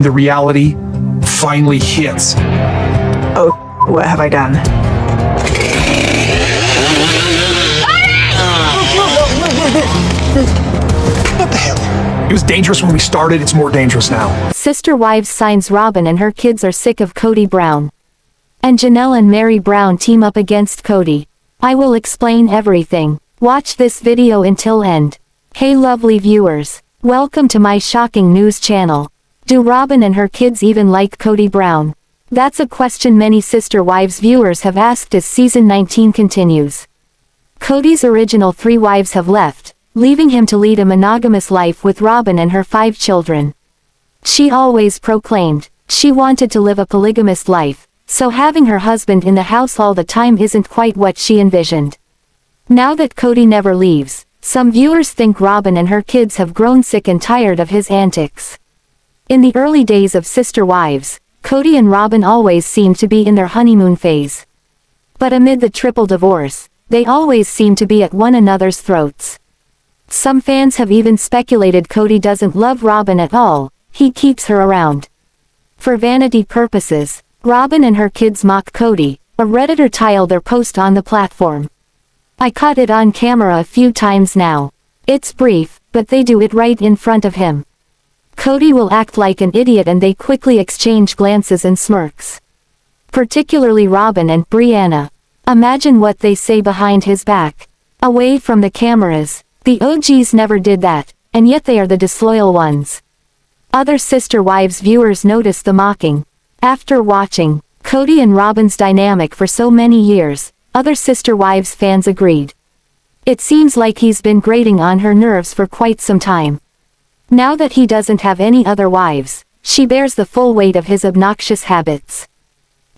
The reality finally hits. Oh, what have I done? What the hell? It was dangerous when we started, it's more dangerous now. Sister Wives signs Robyn and her kids are sick of Kody Brown. And Janelle and Meri Brown team up against Kody. I will explain everything. Watch this video until end. Hey lovely viewers. Welcome to my shocking news channel. Do Robyn and her kids even like Kody Brown? That's a question many Sister Wives viewers have asked as season 19 continues. Kody's original 3 wives have left, leaving him to lead a monogamous life with Robyn and her 5 children. She always proclaimed she wanted to live a polygamous life, so having her husband in the house all the time isn't quite what she envisioned. Now that Kody never leaves, some viewers think Robyn and her kids have grown sick and tired of his antics. In the early days of Sister Wives, Kody and Robyn always seemed to be in their honeymoon phase. But amid the triple divorce, they always seem to be at one another's throats. Some fans have even speculated Kody doesn't love Robyn at all, he keeps her around for vanity purposes. Robyn and her kids mock Kody, a Redditor tiled their post on the platform. I caught it on camera a few times now. It's brief, but they do it right in front of him. Kody will act like an idiot and they quickly exchange glances and smirks. Particularly Robyn and Brianna. Imagine what they say behind his back. Away from the cameras. The OGs never did that, and yet they are the disloyal ones. Other Sister Wives viewers notice the mocking. After watching Kody and Robyn's dynamic for so many years, other Sister Wives fans agreed. It seems like he's been grating on her nerves for quite some time. Now that he doesn't have any other wives, she bears the full weight of his obnoxious habits.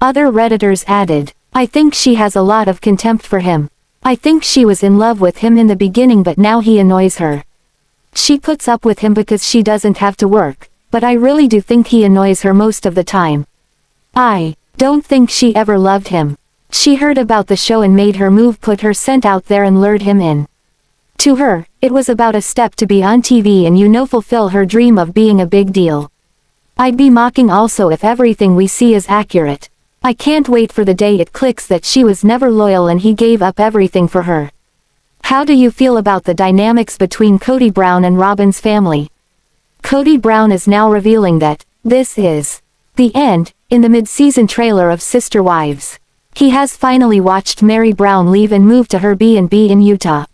Other Redditors added, I think she has a lot of contempt for him. I think she was in love with him in the beginning but now he annoys her. She puts up with him because she doesn't have to work, but I really do think he annoys her most of the time. I don't think she ever loved him. She heard about the show and made her move, put her scent out there and lured him in. To her, it was about a step to be on TV and fulfill her dream of being a big deal. I'd be mocking also if everything we see is accurate. I can't wait for the day it clicks that she was never loyal and he gave up everything for her. How do you feel about the dynamics between Kody Brown and Robyn's family? Kody Brown is now revealing that this is the end. In the mid-season trailer of Sister Wives, he has finally watched Meri Brown leave and move to her B&B in Utah.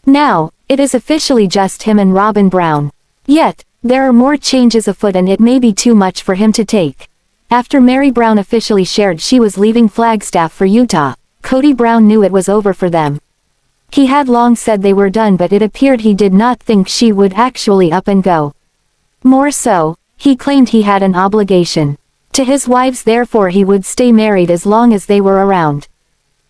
Now, it is officially just him and Robyn Brown. Yet, there are more changes afoot and it may be too much for him to take. After Meri Brown officially shared she was leaving Flagstaff for Utah, Kody Brown knew it was over for them. He had long said they were done but it appeared he did not think she would actually up and go. More so, he claimed he had an obligation to his wives, therefore he would stay married as long as they were around.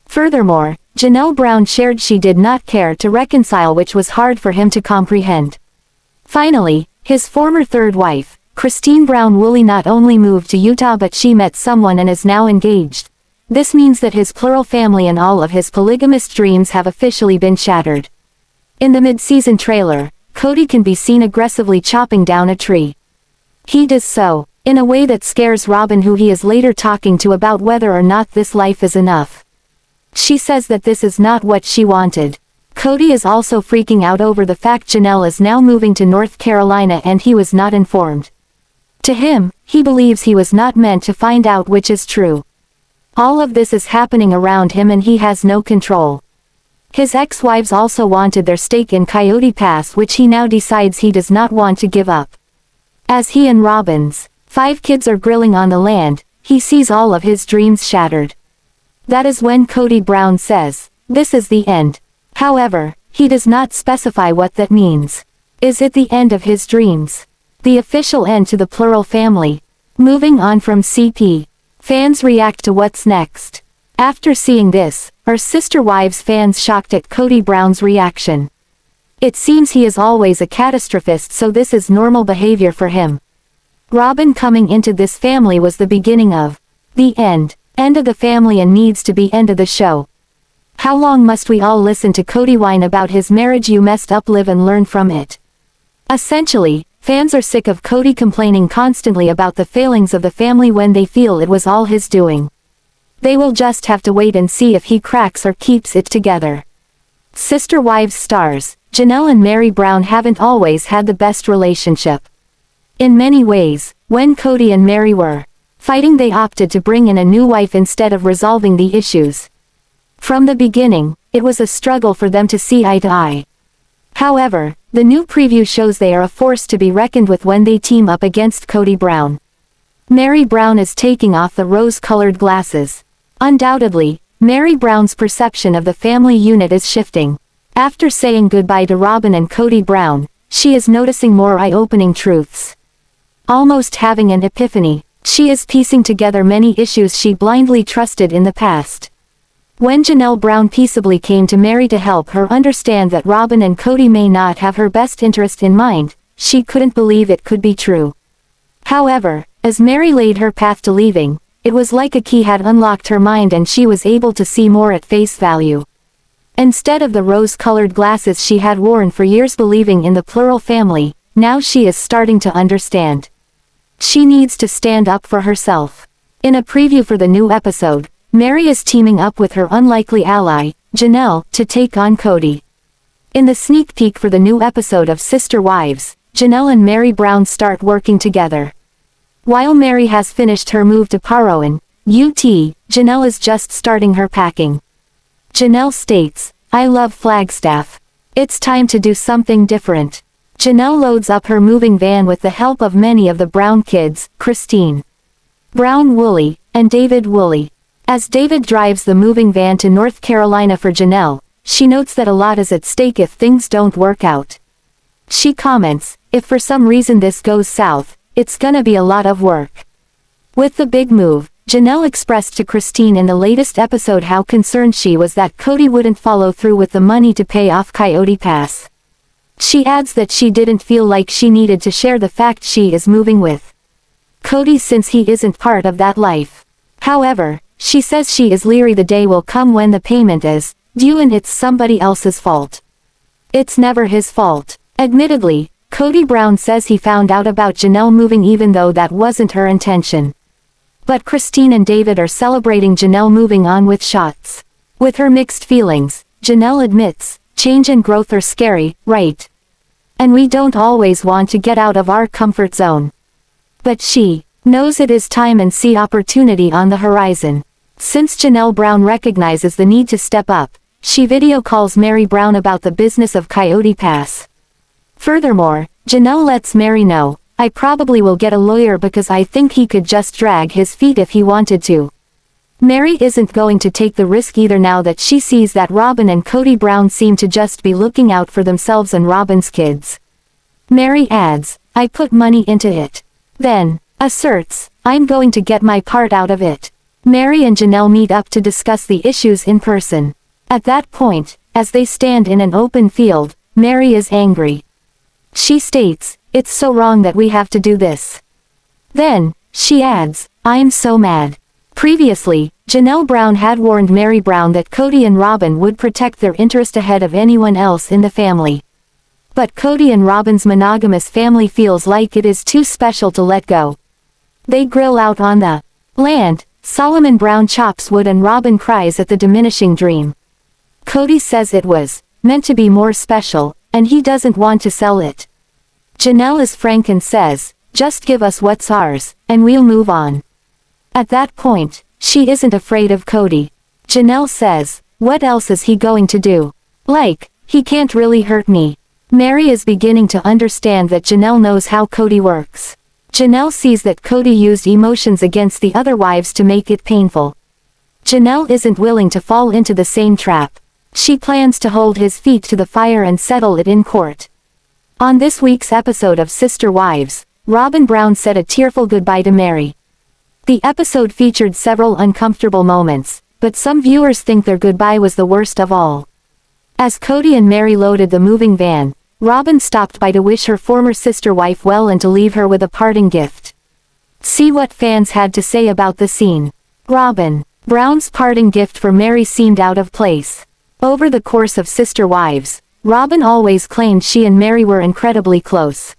Furthermore, Janelle Brown shared she did not care to reconcile, which was hard for him to comprehend. Finally, his former third wife, Christine Brown Woolley, not only moved to Utah but she met someone and is now engaged. This means that his plural family and all of his polygamous dreams have officially been shattered. In the mid-season trailer, Kody can be seen aggressively chopping down a tree. He does so in a way that scares Robyn, who he is later talking to about whether or not this life is enough. She says that this is not what she wanted. Kody is also freaking out over the fact Janelle is now moving to North Carolina and he was not informed. To him, he believes he was not meant to find out, which is true. All of this is happening around him and he has no control. His ex-wives also wanted their stake in Coyote Pass, which he now decides he does not want to give up. As he and Robyn's 5 kids are grilling on the land, he sees all of his dreams shattered. That is when Kody Brown says, this is the end. However, he does not specify what that means. Is it the end of his dreams? The official end to the plural family? Moving on from CP. Fans react to what's next. After seeing this, are Sister Wives fans shocked at Kody Brown's reaction? It seems he is always a catastrophist, so this is normal behavior for him. Robyn coming into this family was the beginning of the end of the family and needs to be end of the show. How long must we all listen to Kody whine about his marriage? You messed up, live and learn from it. Essentially, Fans are sick of Kody complaining constantly about the failings of the family when they feel it was all his doing. They will just have to wait and see if he cracks or keeps it together. Sister Wives stars, Janelle and Meri Brown haven't always had the best relationship. In many ways, when Kody and Meri were fighting, they opted to bring in a new wife instead of resolving the issues. From the beginning, it was a struggle for them to see eye to eye. However, the new preview shows they are a force to be reckoned with when they team up against Kody Brown. Meri Brown is taking off the rose-colored glasses. Undoubtedly, Meri Brown's perception of the family unit is shifting. After saying goodbye to Robyn and Kody Brown, she is noticing more eye-opening truths. Almost having an epiphany, she is piecing together many issues she blindly trusted in the past. When Janelle Brown peaceably came to Meri to help her understand that Robyn and Kody may not have her best interest in mind, she couldn't believe it could be true. However, as Meri laid her path to leaving, it was like a key had unlocked her mind and she was able to see more at face value. Instead of the rose-colored glasses she had worn for years believing in the plural family, now she is starting to understand. She needs to stand up for herself. In a preview for the new episode, Meri is teaming up with her unlikely ally, Janelle, to take on Kody. In the sneak peek for the new episode of Sister Wives, Janelle and Meri Brown start working together. While Meri has finished her move to Parowan, UT, Janelle is just starting her packing. Janelle states, "I love Flagstaff. It's time to do something different." Janelle loads up her moving van with the help of many of the Brown kids, Christine Brown Woolley, and David Woolley. As David drives the moving van to North Carolina for Janelle, she notes that a lot is at stake if things don't work out. She comments, "If for some reason this goes south, it's gonna be a lot of work." With the big move, Janelle expressed to Christine in the latest episode how concerned she was that Kody wouldn't follow through with the money to pay off Coyote Pass. She adds that she didn't feel like she needed to share the fact she is moving with Kody since he isn't part of that life. However, she says she is leery the day will come when the payment is due and it's somebody else's fault. It's never his fault. Admittedly, Kody Brown says he found out about Janelle moving even though that wasn't her intention. But Christine and David are celebrating Janelle moving on with shots. With her mixed feelings, Janelle admits, change and growth are scary, right? And we don't always want to get out of our comfort zone. But she knows it is time and see opportunity on the horizon. Since Janelle Brown recognizes the need to step up, she video calls Meri Brown about the business of Coyote Pass. Furthermore, Janelle lets Meri know, "I probably will get a lawyer because I think he could just drag his feet if he wanted to." Meri isn't going to take the risk either now that she sees that Robyn and Kody Brown seem to just be looking out for themselves and Robyn's kids. Meri adds, "I put money into it." Then, asserts, "I'm going to get my part out of it." Meri and Janelle meet up to discuss the issues in person. At that point, as they stand in an open field, Meri is angry. She states, "It's so wrong that we have to do this." Then, she adds, "I'm so mad." Previously, Janelle Brown had warned Meri Brown that Kody and Robyn would protect their interest ahead of anyone else in the family. But Kody and Robyn's monogamous family feels like it is too special to let go. They grill out on the land, Solomon Brown chops wood and Robyn cries at the diminishing dream. Kody says it was meant to be more special, and he doesn't want to sell it. Janelle is frank and says, "Just give us what's ours, and we'll move on." At that point, she isn't afraid of Kody. Janelle says, "What else is he going to do? Like, he can't really hurt me." Meri is beginning to understand that Janelle knows how Kody works. Janelle sees that Kody used emotions against the other wives to make it painful. Janelle isn't willing to fall into the same trap. She plans to hold his feet to the fire and settle it in court. On this week's episode of Sister Wives, Robyn Brown said a tearful goodbye to Meri. The episode featured several uncomfortable moments, but some viewers think their goodbye was the worst of all. As Kody and Meri loaded the moving van, Robyn stopped by to wish her former sister wife well and to leave her with a parting gift. See what fans had to say about the scene. Robyn Brown's parting gift for Meri seemed out of place. Over the course of Sister Wives, Robyn always claimed she and Meri were incredibly close.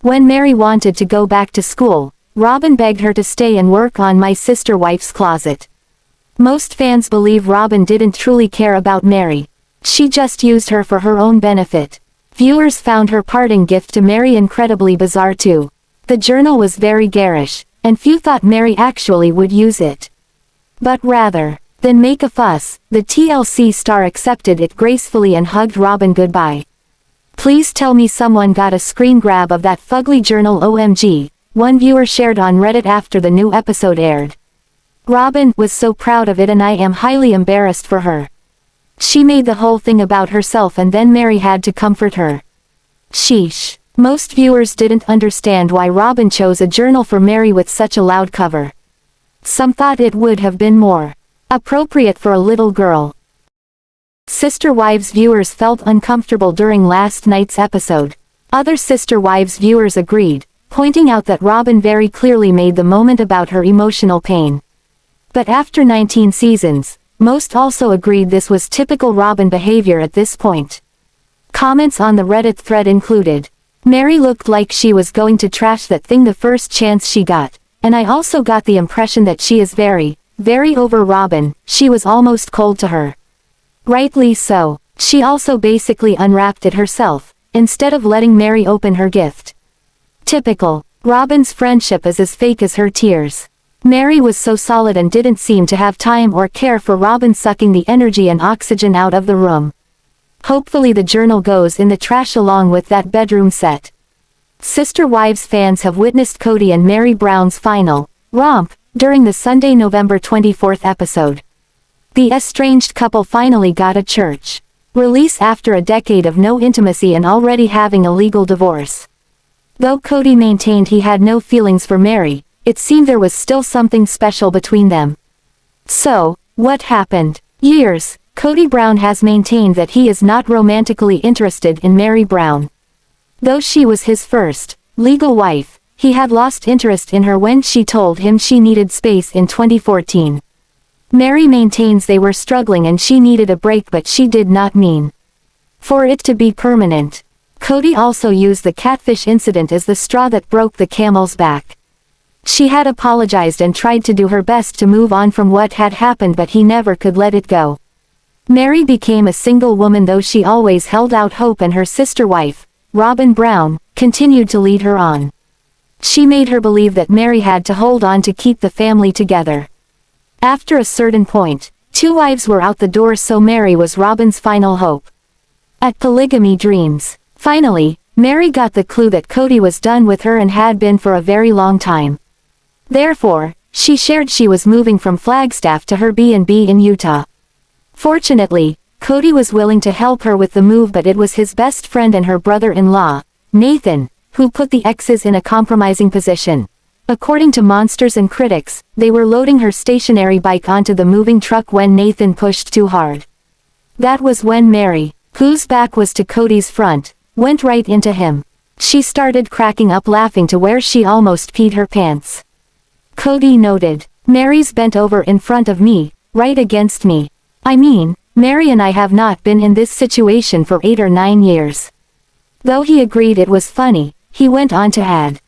When Meri wanted to go back to school, Robyn begged her to stay and work on my sister wife's closet. Most fans believe Robyn didn't truly care about Meri. She just used her for her own benefit. Viewers found her parting gift to Meri incredibly bizarre too. The journal was very garish, and few thought Meri actually would use it. But rather than make a fuss, the TLC star accepted it gracefully and hugged Robyn goodbye. Please tell me someone got a screen grab of that fugly journal. OMG, one viewer shared on Reddit after the new episode aired. Robyn was so proud of it and I am highly embarrassed for her. She made the whole thing about herself and then Meri had to comfort her. Sheesh. Most viewers didn't understand why Robyn chose a journal for Meri with such a loud cover. Some thought it would have been more appropriate for a little girl. Sister Wives viewers felt uncomfortable during last night's episode. Other Sister Wives viewers agreed, pointing out that Robyn very clearly made the moment about her emotional pain. But after 19 seasons, most also agreed this was typical Robyn behavior at this point. Comments on the Reddit thread included, Meri looked like she was going to trash that thing the first chance she got, and I also got the impression that she is very over Robyn. She was almost cold to her. Rightly so. She also basically unwrapped it herself, instead of letting Meri open her gift. Typical. Robyn's friendship is as fake as her tears. Meri was so solid and didn't seem to have time or care for Robyn sucking the energy and oxygen out of the room. Hopefully the journal goes in the trash along with that bedroom set. Sister Wives fans have witnessed Kody and Meri Brown's final romp during the Sunday, November 24th episode. The estranged couple finally got a church release after a decade of no intimacy and already having a legal divorce. Though Kody maintained he had no feelings for Meri, it seemed there was still something special between them. So, what happened? Years, Kody Brown has maintained that he is not romantically interested in Meri Brown. Though she was his first legal wife, he had lost interest in her when she told him she needed space in 2014. Meri maintains they were struggling and she needed a break, but she did not mean for it to be permanent. Kody also used the catfish incident as the straw that broke the camel's back. She had apologized and tried to do her best to move on from what had happened, but he never could let it go. Meri became a single woman, though she always held out hope, and her sister wife, Robyn Brown, continued to lead her on. She made her believe that Meri had to hold on to keep the family together. After a certain point, two wives were out the door, so Meri was Robyn's final hope. At Polygamy Dreams, finally, Meri got the clue that Kody was done with her and had been for a very long time. Therefore, she shared she was moving from Flagstaff to her B&B in Utah. Fortunately, Kody was willing to help her with the move, but it was his best friend and her brother-in-law, Nathan, who put the exes in a compromising position. According to monsters and critics, they were loading her stationary bike onto the moving truck when Nathan pushed too hard. That was when Meri, whose back was to Kody's front, went right into him. She started cracking up laughing to where she almost peed her pants. Kody noted, Meri's bent over in front of me, right against me. I mean, Meri and I have not been in this situation for 8 or 9 years. Though he agreed it was funny, he went on to add,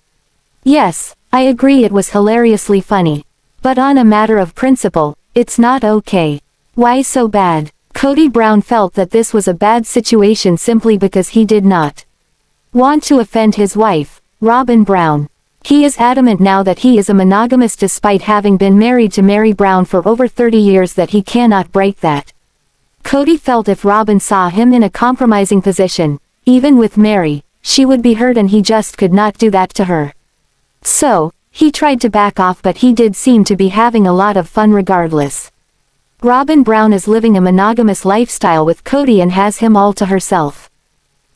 yes, I agree it was hilariously funny. But on a matter of principle, it's not okay. Why so bad? Kody Brown felt that this was a bad situation simply because he did not want to offend his wife, Robyn Brown. He is adamant now that he is a monogamist despite having been married to Meri Brown for over 30 years that he cannot break that. Kody felt if Robyn saw him in a compromising position, even with Meri, she would be hurt and he just could not do that to her. So, he tried to back off, but he did seem to be having a lot of fun regardless. Robyn Brown is living a monogamous lifestyle with Kody and has him all to herself.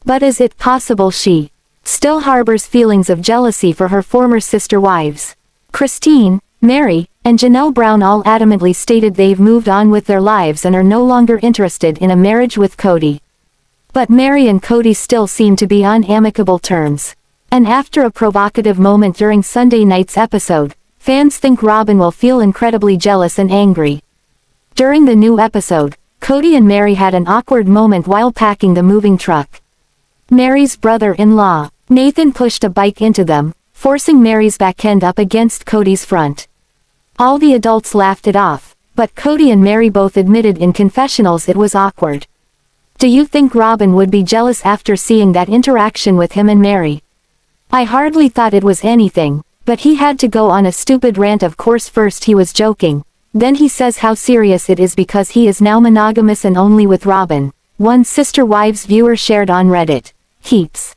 But is it possible she still harbors feelings of jealousy for her former sister wives? Christine, Meri, and Janelle Brown all adamantly stated they've moved on with their lives and are no longer interested in a marriage with Kody. But Meri and Kody still seem to be on amicable terms. And after a provocative moment during Sunday night's episode, fans think Robyn will feel incredibly jealous and angry. During the new episode, Kody and Meri had an awkward moment while packing the moving truck. Meri's brother-in-law, Nathan pushed a bike into them, forcing Meri's back end up against Kody's front. All the adults laughed it off, but Kody and Meri both admitted in confessionals it was awkward. Do you think Robyn would be jealous after seeing that interaction with him and Meri? I hardly thought it was anything, but he had to go on a stupid rant. Of course first he was joking, then he says how serious it is because he is now monogamous and only with Robyn. One Sister Wives viewer shared on Reddit. Heaps.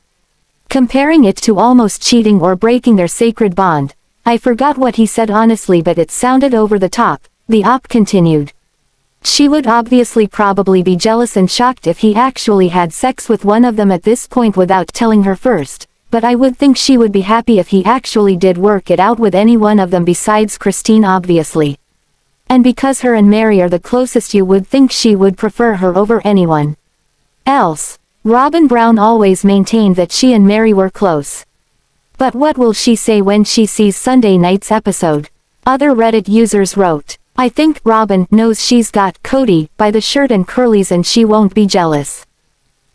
Comparing it to almost cheating or breaking their sacred bond. I forgot what he said honestly, but it sounded over the top. The op continued. She would obviously probably be jealous and shocked if he actually had sex with one of them at this point without telling her first, but I would think she would be happy if he actually did work it out with any one of them besides Christine obviously. And because her and Meri are the closest, you would think she would prefer her over anyone else. Robyn Brown always maintained that she and Meri were close. But what will she say when she sees Sunday night's episode? Other Reddit users wrote, I think Robyn knows she's got Kody by the shirt and curlies and she won't be jealous.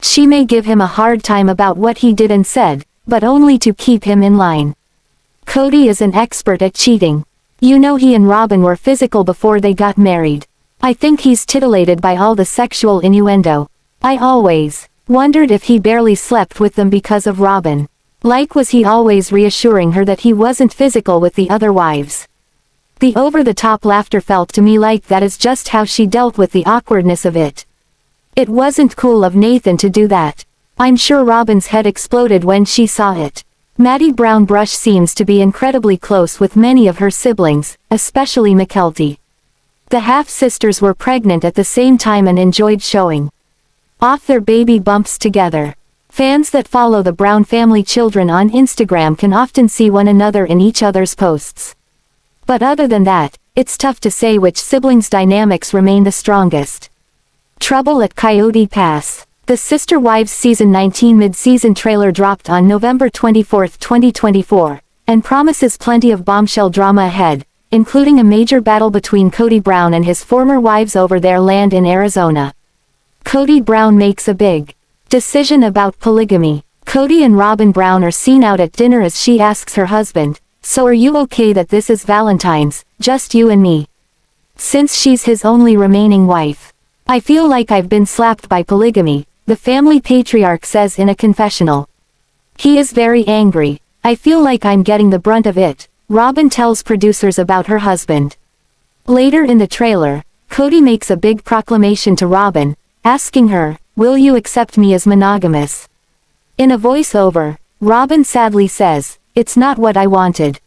She may give him a hard time about what he did and said, but only to keep him in line. Kody is an expert at cheating. You know he and Robyn were physical before they got married. I think he's titillated by all the sexual innuendo. I always wondered if he barely slept with them because of Robyn. Like was he always reassuring her that he wasn't physical with the other wives? The over-the-top laughter felt to me like that is just how she dealt with the awkwardness of it. It wasn't cool of Nathan to do that. I'm sure Robyn's head exploded when she saw it. Maddie Brown Brush seems to be incredibly close with many of her siblings, especially Mykelti. The half-sisters were pregnant at the same time and enjoyed showing off their baby bumps together. Fans that follow the Brown family children on Instagram can often see one another in each other's posts. But other than that, it's tough to say which siblings' dynamics remain the strongest. Trouble at Coyote Pass. The Sister Wives Season 19 mid-season trailer dropped on November 24, 2024, and promises plenty of bombshell drama ahead, including a major battle between Kody Brown and his former wives over their land in Arizona. Kody Brown makes a big decision about polygamy. Kody and Robyn Brown are seen out at dinner as she asks her husband, so are you okay that this is Valentine's, just you and me? Since she's his only remaining wife. I feel like I've been slapped by polygamy, the family patriarch says in a confessional. He is very angry. I feel like I'm getting the brunt of it, Robyn tells producers about her husband. Later in the trailer, Kody makes a big proclamation to Robyn, asking her, will you accept me as monogamous? In a voiceover, Robyn sadly says, it's not what I wanted.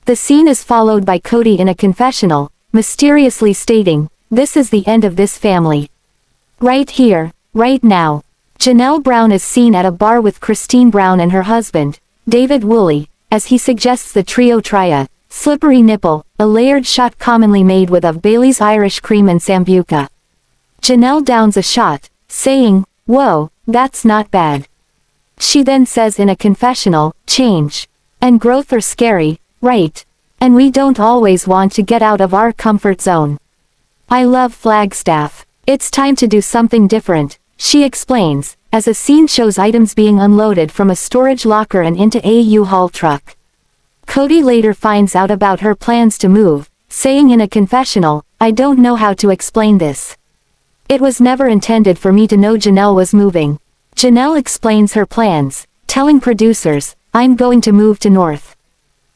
The scene is followed by Kody in a confessional, mysteriously stating, this is the end of this family. Right here, right now. Janelle Brown is seen at a bar with Christine Brown and her husband, David Woolley, as he suggests the trio try a slippery nipple, a layered shot commonly made with of Bailey's Irish cream and Sambuca. Janelle downs a shot, saying, whoa, that's not bad. She then says in a confessional, change and growth are scary, right? And we don't always want to get out of our comfort zone. I love Flagstaff. It's time to do something different, she explains, as a scene shows items being unloaded from a storage locker and into a U-Haul truck. Kody later finds out about her plans to move, saying in a confessional, I don't know how to explain this. It was never intended for me to know Janelle was moving. Janelle explains her plans, telling producers, I'm going to move to North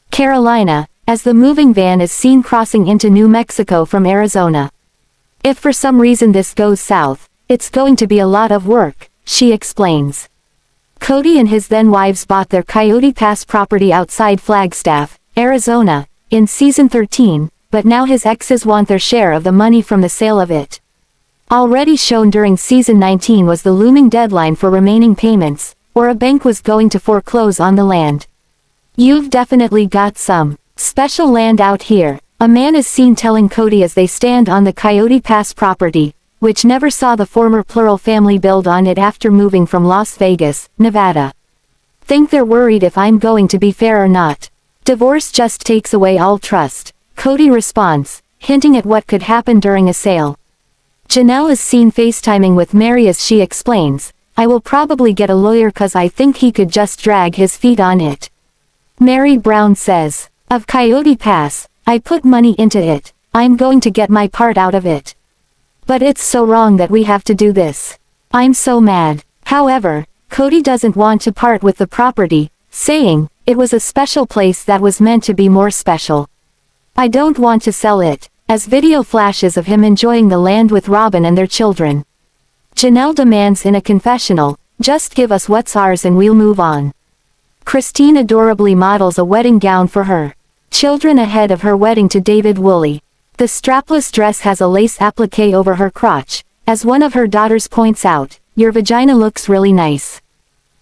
Carolina, as the moving van is seen crossing into New Mexico from Arizona. If for some reason this goes south, it's going to be a lot of work, she explains. Kody and his then wives bought their Coyote Pass property outside Flagstaff, Arizona, in season 13, but now his exes want their share of the money from the sale of it. Already shown during season 19 was the looming deadline for remaining payments, or a bank was going to foreclose on the land. You've definitely got some special land out here, a man is seen telling Kody as they stand on the Coyote Pass property, which never saw the former plural family build on it after moving from Las Vegas, Nevada. Think they're worried if I'm going to be fair or not. Divorce just takes away all trust, Kody responds, hinting at what could happen during a sale. Janelle is seen FaceTiming with Meri as she explains, I will probably get a lawyer cause I think he could just drag his feet on it. Meri Brown says, of Coyote Pass, I put money into it, I'm going to get my part out of it. But it's so wrong that we have to do this. I'm so mad. However, Kody doesn't want to part with the property, saying, it was a special place that was meant to be more special. I don't want to sell it, as video flashes of him enjoying the land with Robyn and their children. Janelle demands in a confessional, just give us what's ours and we'll move on. Christine adorably models a wedding gown for her children ahead of her wedding to David Woolley. The strapless dress has a lace applique over her crotch, as one of her daughters points out, your vagina looks really nice.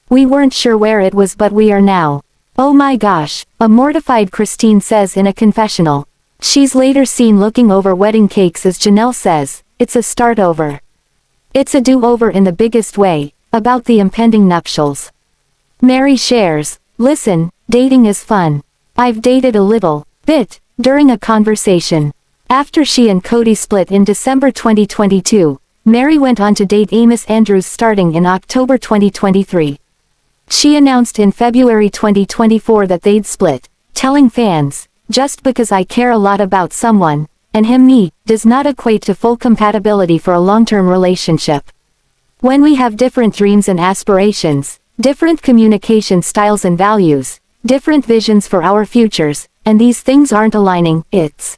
We weren't sure where it was but we are now. Oh my gosh, a mortified Christine says in a confessional. She's later seen looking over wedding cakes as Janelle says, it's a start over. It's a do-over in the biggest way, about the impending nuptials. Meri shares, listen, dating is fun. I've dated a little bit during a conversation. After she and Kody split in December 2022, Meri went on to date Amos Andrews starting in October 2023. She announced in February 2024 that they'd split, telling fans, just because I care a lot about someone, and me, does not equate to full compatibility for a long-term relationship. When we have different dreams and aspirations, different communication styles and values, different visions for our futures, and these things aren't aligning, it's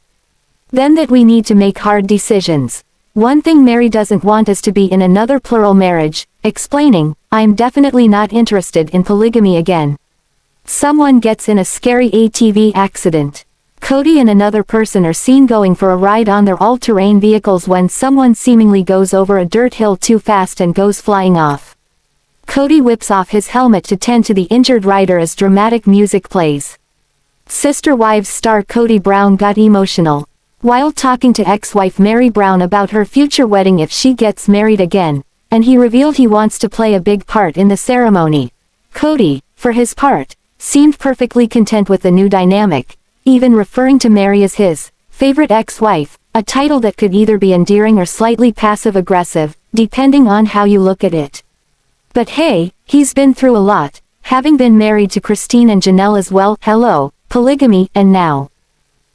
then that we need to make hard decisions. One thing Meri doesn't want is to be in another plural marriage, explaining, I'm definitely not interested in polygamy again. Someone gets in a scary ATV accident. Kody and another person are seen going for a ride on their all-terrain vehicles when someone seemingly goes over a dirt hill too fast and goes flying off. Kody whips off his helmet to tend to the injured rider as dramatic music plays. Sister Wives star Kody Brown got emotional while talking to ex-wife Meri Brown about her future wedding if she gets married again, and he revealed he wants to play a big part in the ceremony. Kody, for his part, seemed perfectly content with the new dynamic, even referring to Meri as his favorite ex-wife, a title that could either be endearing or slightly passive-aggressive, depending on how you look at it. But hey, he's been through a lot, having been married to Christine and Janelle as well, hello, polygamy, and now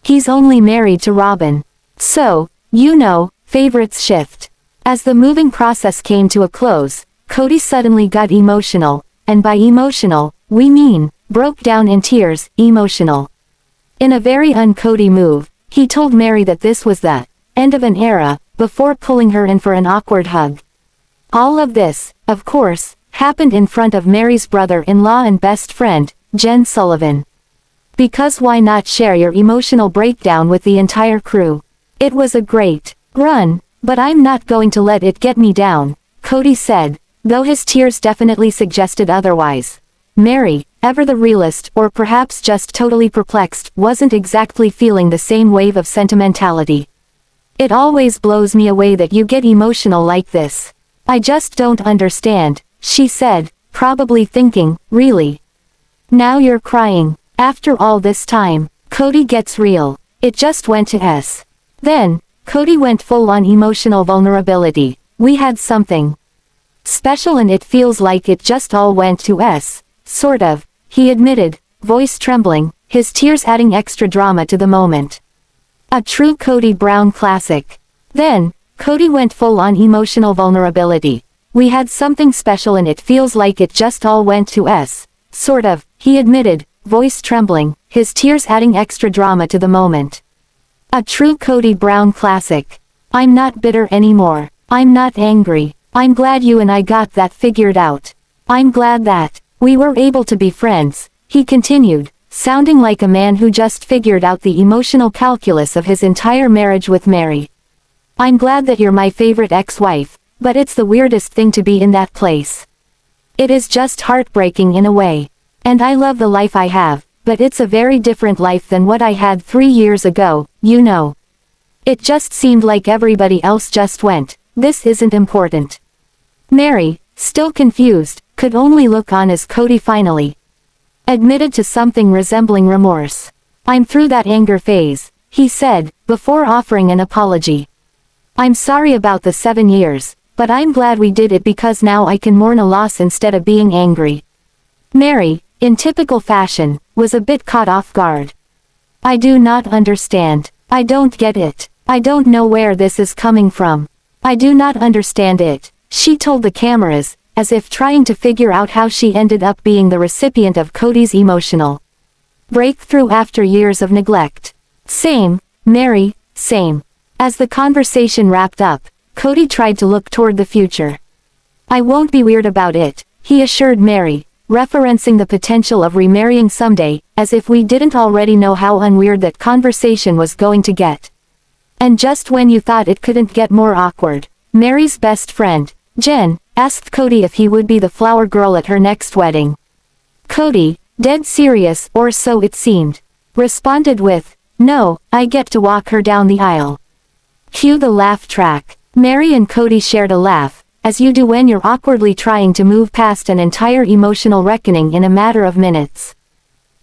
he's only married to Robyn. So, favorites shift. As the moving process came to a close, Kody suddenly got emotional, and by emotional, we mean, broke down in tears, emotional. In a very un-Kody move, he told Meri that this was the end of an era, before pulling her in for an awkward hug. All of this, of course, happened in front of Meri's brother-in-law and best friend, Jen Sullivan. Because why not share your emotional breakdown with the entire crew? It was a great run, but I'm not going to let it get me down, Kody said, though his tears definitely suggested otherwise. Meri, ever the realist or perhaps just totally perplexed, wasn't exactly feeling the same wave of sentimentality. It always blows me away that you get emotional like this. I just don't understand, she said, probably thinking, really? Now you're crying. After all this time, Kody gets real. It just went to S. Then, Kody went full on emotional vulnerability. We had something special and it feels like it just all went to S. Sort of, he admitted, voice trembling, his tears adding extra drama to the moment. A true Kody Brown classic. Then, Kody went full on emotional vulnerability. We had something special and it feels like it just all went to S. Sort of, he admitted, voice trembling, his tears adding extra drama to the moment. A true Kody Brown classic. I'm not bitter anymore. I'm not angry. I'm glad you and I got that figured out. I'm glad that we were able to be friends, he continued, sounding like a man who just figured out the emotional calculus of his entire marriage with Meri. I'm glad that you're my favorite ex-wife, but it's the weirdest thing to be in that place. It is just heartbreaking in a way. And I love the life I have, but it's a very different life than what I had 3 years ago, It just seemed like everybody else just went, this isn't important. Meri, still confused, could only look on as Kody finally admitted to something resembling remorse. I'm through that anger phase, he said, before offering an apology. I'm sorry about the 7 years, but I'm glad we did it because now I can mourn a loss instead of being angry. Meri, in typical fashion, was a bit caught off guard. I do not understand. I don't get it. I don't know where this is coming from. I do not understand it, she told the cameras, as if trying to figure out how she ended up being the recipient of Kody's emotional breakthrough after years of neglect. Same, Meri, same. As the conversation wrapped up, Kody tried to look toward the future. I won't be weird about it, he assured Meri, referencing the potential of remarrying someday, as if we didn't already know how unweird that conversation was going to get. And just when you thought it couldn't get more awkward, Meri's best friend, Jen, asked Kody if he would be the flower girl at her next wedding. Kody, dead serious, or so it seemed, responded with, "No, I get to walk her down the aisle." Cue the laugh track. Meri and Kody shared a laugh, as you do when you're awkwardly trying to move past an entire emotional reckoning in a matter of minutes.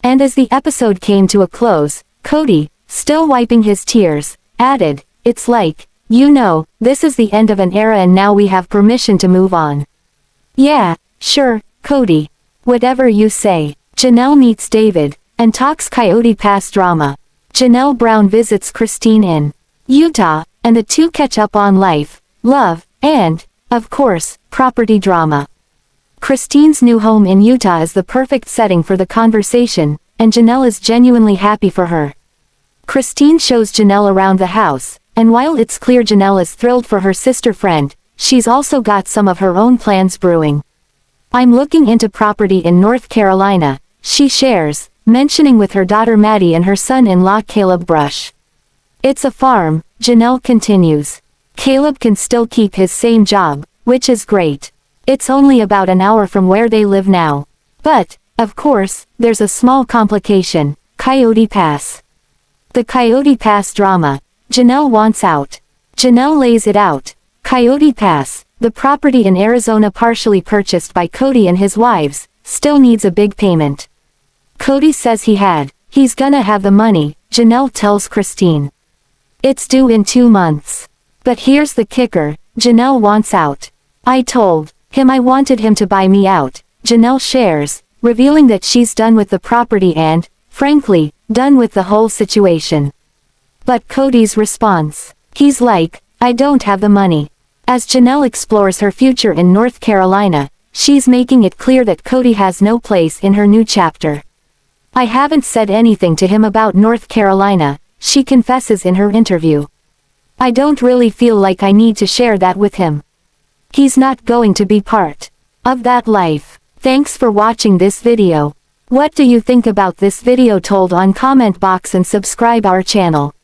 And as the episode came to a close, Kody, still wiping his tears, added, "It's like, you know, this is the end of an era and now we have permission to move on." Yeah, sure, Kody. Whatever you say. Janelle meets David, and talks Coyote Pass drama. Janelle Brown visits Christine in Utah, and the two catch up on life, love, and, of course, property drama. Christine's new home in Utah is the perfect setting for the conversation, and Janelle is genuinely happy for her. Christine shows Janelle around the house, and while it's clear Janelle is thrilled for her sister friend, she's also got some of her own plans brewing. "I'm looking into property in North Carolina," she shares, mentioning with her daughter Maddie and her son-in-law Caleb Brush. "It's a farm," Janelle continues. "Caleb can still keep his same job, which is great. It's only about an hour from where they live now. But, of course, there's a small complication, Coyote Pass. The Coyote Pass drama. Janelle wants out. Janelle lays it out. Coyote Pass, the property in Arizona partially purchased by Kody and his wives, still needs a big payment. Kody says he's gonna have the money, Janelle tells Christine. It's due in 2 months. But here's the kicker, Janelle wants out. I told him I wanted him to buy me out, Janelle shares, revealing that she's done with the property and, frankly, done with the whole situation. But Kody's response. He's like, I don't have the money. As Janelle explores her future in North Carolina, she's making it clear that Kody has no place in her new chapter. I haven't said anything to him about North Carolina, she confesses in her interview. I don't really feel like I need to share that with him. He's not going to be part of that life. Thanks for watching this video. What do you think about this video? Told on comment box and subscribe our channel.